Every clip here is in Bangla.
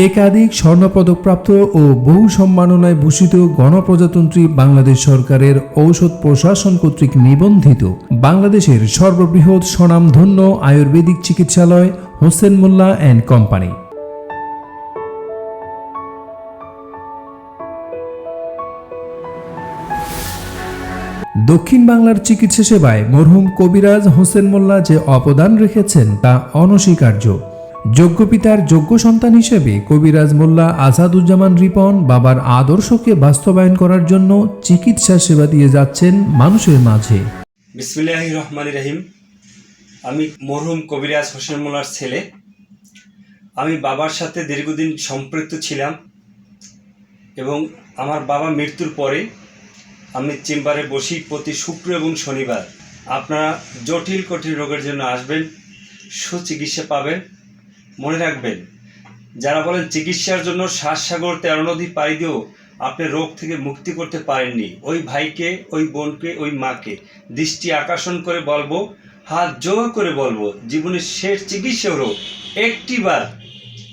একাধিক স্বর্ণপদকপ্রাপ্ত ও বহু সম্মাননায় ভূষিত গণপ্রজাতন্ত্রী বাংলাদেশ সরকারের ঔষধ প্রশাসন কর্তৃক নিবন্ধিত বাংলাদেশের সর্ববৃহৎ স্বনামধন্য আয়ুর্বেদিক চিকিৎসালয় হোসেন মোল্লা অ্যান্ড কোম্পানি। দক্ষিণ বাংলার চিকিৎসা সেবায় মরহুম কবিরাজ হোসেন মোল্লা যে অবদান রেখেছেন তা অনস্বীকার্য। যোগ্য পিতার যোগ্য সন্তান হিসেবে কবিরাজ মোল্লা আসাদুজ্জামান রিপন বাবার আদর্শকে বাস্তবায়ন করার জন্য চিকিৎসা সেবা দিয়ে যাচ্ছেন মানুষের মাঝে। বিসমিল্লাহির রহমানির রহিম। আমি মরহুম কবিরাজ হোসেন মোল্লার ছেলে। আমি বাবার সাথে দীর্ঘদিন সম্পৃক্ত ছিলাম এবং আমার বাবা মৃত্যুর পরে আমি চেম্বারে বসি প্রতি শুক্র এবং শনিবার। আপনারা জটিল কঠিন রোগের জন্য আসবেন, সুচিকিৎসা পাবেন। মনে রাখবেন, যারা বলেন চিকিৎসার জন্য 7 সাগর 13 নদী পাড়ি দিয়েও আপনি রোগ থেকে মুক্তি করতে পারেননি, ওই ভাইকে, ওই বোনকে, ওই মাকে দৃষ্টি আকর্ষণ করে বলবো, হাত জোর করে বলবো, জীবনের শেষ চিকিৎসা রোগ একটিবার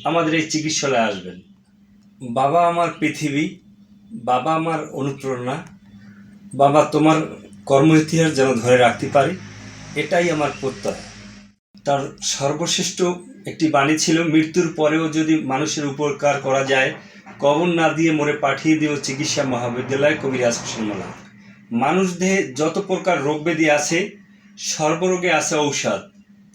আমাদের এই চিকিৎসালয়ে আসবেন। বাবা আমার পৃথিবী, বাবা আমার অনুপ্রেরণা। বাবা, তোমার কর্ম ইতিহাস যেন ধরে রাখতে পারি, এটাই আমার প্রত্যয়। তার সর্বশ্রেষ্ঠ একটি বাণী ছিল, মৃত্যুর পরেও যদি মানুষের উপকার করা যায়, কবর না দিয়ে মরে পাঠিয়ে দিও চিকিৎসা মহাবিদ্যালয় কবিরাজ হোসেন মোল্লা। মানুষ দেহে যত প্রকার রোগ ব্যাধি আছে, সর্বরোগে আছে ঔষধ,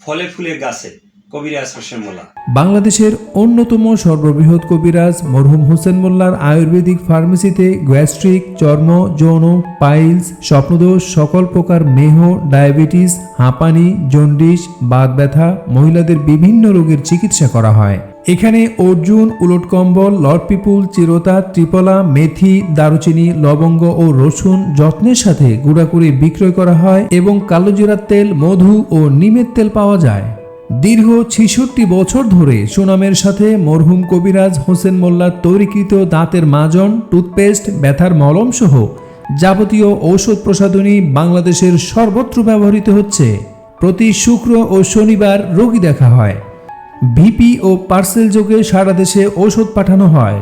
ফলে ফুলে গাছে কবিরাজ হোসেন মোল্লা। বাংলাদেশের অন্যতম সর্ববৃহৎ কবিরাজ মরহুম হোসেন মোল্লার আয়ুর্বেদিক ফার্মেসিতে গ্যাস্ট্রিক, চর্ম, যৌন, পাইলস, স্বপ্নদোষ, সকল প্রকার মেহ, ডায়াবেটিস, হাঁপানি, জন্ডিস, বাত ব্যথা, মহিলাদের বিভিন্ন রোগের চিকিৎসা করা হয়। এখানে অর্জুন, উলটকম্বল, লর্ড পিপুল, চিরতা, ত্রিপলা, মেথি, দারুচিনি, লবঙ্গ ও রসুন যত্নের সাথে গুঁড়া করে বিক্রয় করা হয় এবং কালোজিরার তেল, মধু ও নিমের তেল পাওয়া যায়। দীর্ঘ 66 বছর ধরে সুনামের সাথে মরহুম কবিরাজ হোসেন মোল্লার তৈরিকৃত দাঁতের মাজন, টুথপেস্ট, ব্যথার মলম সহ যাবতীয় ঔষধ প্রসাধনী বাংলাদেশের সর্বত্র ব্যবহৃত হচ্ছে। প্রতি শুক্র ও শনিবার রোগী দেখা হয়। ভিপি ও পার্সেল যোগে সারা দেশে ঔষধ পাঠানো হয়।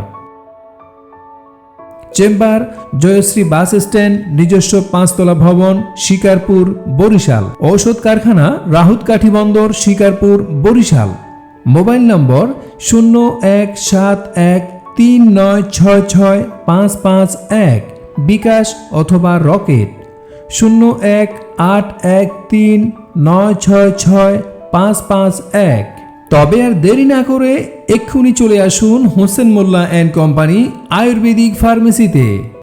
চেম্বার জয়শ্রী বাস স্ট্যান্ড, নিজস্ব 5তলা ভবন, শিকারপুর, বরিশাল। ঔষধ কারখানা রাহুত কাঠি বন্দর, শিকারপুর, বরিশাল। মোবাইল নম্বর 017139665551, বিকাশ অথবা রকেট 018139665551। তবে আর দেরি না করে এক্ষুনি চলে আসুন হোসেন মোল্লা অ্যান্ড কোম্পানি আয়ুর্বেদিক ফার্মেসিতে।